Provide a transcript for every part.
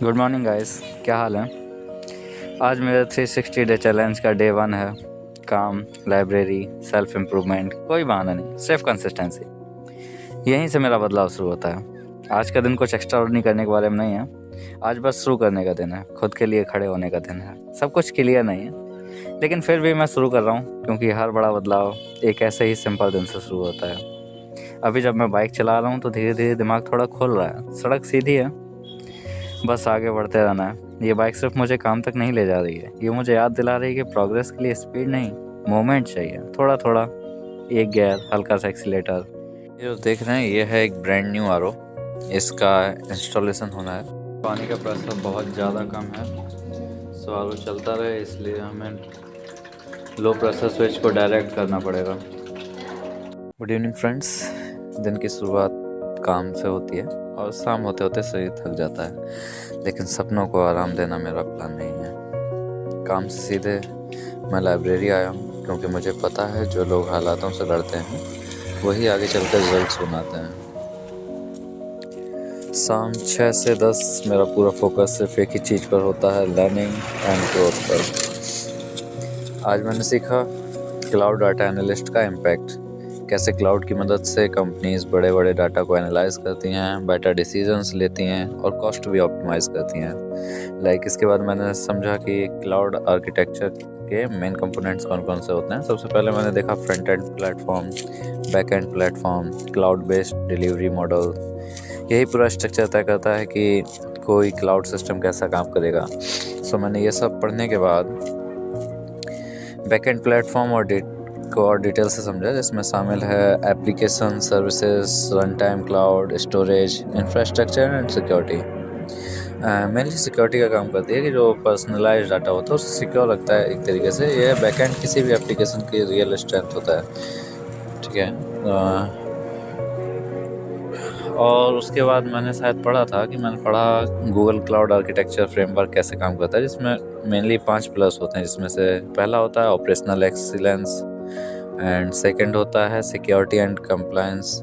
Good morning guys, क्या हाल है। आज मेरा 360 डे चैलेंज का डे 1 है। काम, लाइब्रेरी, सेल्फ इम्प्रूवमेंट, कोई बहाना नहीं, सिर्फ कंसिस्टेंसी। यहीं से मेरा बदलाव शुरू होता है। आज का दिन कुछ एक्स्ट्रा नहीं करने के बारे में नहीं है। आज बस शुरू करने का दिन है, खुद के लिए खड़े होने का दिन है। सब कुछ क्लियर नहीं है, लेकिन फिर भी मैं शुरू कर रहा हूँ, क्योंकि हर बड़ा बदलाव एक ऐसे ही सिंपल दिन से शुरू होता है। अभी जब मैं बाइक चला रहा हूँ तो धीरे धीरे दिमाग थोड़ा खुल रहा है। सड़क सीधी है, बस आगे बढ़ते रहना है। ये बाइक सिर्फ मुझे काम तक नहीं ले जा रही है, ये मुझे याद दिला रही है कि प्रोग्रेस के लिए स्पीड नहीं, मोमेंट चाहिए। थोड़ा थोड़ा, एक गियर, हल्का सा एक्सीलेटर। ये जो देख रहे हैं, ये है एक ब्रांड न्यू आरओ। इसका इंस्टॉलेशन होना है। पानी का प्रेशर बहुत ज़्यादा कम है, सो आरओ चलता रहे, इसलिए हमें लो प्रेशर स्विच को डायरेक्ट करना पड़ेगा। Good evening friends. दिन की शुरुआत काम से होती है और शाम होते होते शरीर थक जाता है, लेकिन सपनों को आराम देना मेरा प्लान नहीं है। काम से सीधे मैं लाइब्रेरी आया हूँ, क्योंकि मुझे पता है जो लोग हालातों से लड़ते हैं वही आगे चलकर रिजल्ट्स बनाते हैं। शाम 6 से 10 मेरा पूरा फोकस सिर्फ एक ही चीज़ पर होता है, लर्निंग एंड ग्रोथ पर। आज मैंने सीखा क्लाउड डाटा एनालिस्ट का इम्पैक्ट, कैसे क्लाउड की मदद से कंपनीज बड़े बड़े डाटा को एनालाइज करती हैं, बेटर डिसीजंस लेती हैं और कॉस्ट भी ऑप्टिमाइज करती हैं। इसके बाद मैंने समझा कि क्लाउड आर्किटेक्चर के मेन कंपोनेंट्स कौन कौन से होते हैं। सबसे पहले मैंने देखा front end platform, back and platform, cloud based delivery model. यही पूरा स्ट्रक्चर तय करता है कि कोई क्लाउड सिस्टम कैसा काम करेगा। सो मैंने ये सब पढ़ने के बाद बैक एंड प्लेटफॉर्म और डिटेल से समझा, जिसमें शामिल है application, services, run time, cloud storage, infrastructure and security. Mainly security का काम करती है कि जो पर्सनलाइज डाटा होता है उसे सिक्योर रखता है एक तरीके से। यह बैकएंड किसी भी एप्लीकेशन की रियल स्ट्रेंथ होता है, ठीक है। और उसके बाद मैंने शायद पढ़ा था कि मैंने पढ़ा गूगल क्लाउड आर्किटेक्चर फ्रेमवर्क कैसे काम करता है, जिसमें मेनली 5 पिलर्स होते हैं। जिसमें से पहला होता है ऑपरेशनल एक्सीलेंस, एंड सेकंड होता है सिक्योरिटी एंड कंप्लायंस,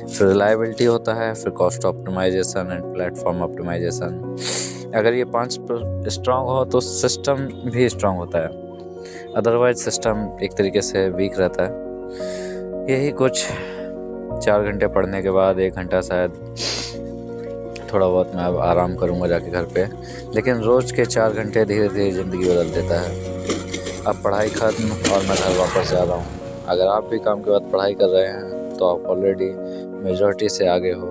फिर रिलायबिलिटी होता है, फिर cost optimisation and platform optimisation. अगर ये 5 स्ट्रांग हो तो सिस्टम भी स्ट्रांग होता है, अदरवाइज सिस्टम एक तरीके से वीक रहता है। यही कुछ 4 घंटे पढ़ने के बाद 1 घंटा शायद थोड़ा बहुत मैं अब आराम करूँगा जाके घर पे, लेकिन रोज़ के 4 घंटे धीरे धीरे ज़िंदगी बदल देता है। अब पढ़ाई ख़त्म और मैं घर वापस जा रहा हूँ। अगर आप भी काम के बाद पढ़ाई कर रहे हैं तो आप ऑलरेडी मेजॉरिटी से आगे हो।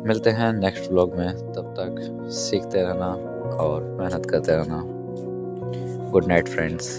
मिलते हैं नेक्स्ट व्लॉग में, तब तक सीखते रहना और मेहनत करते रहना। Good night friends.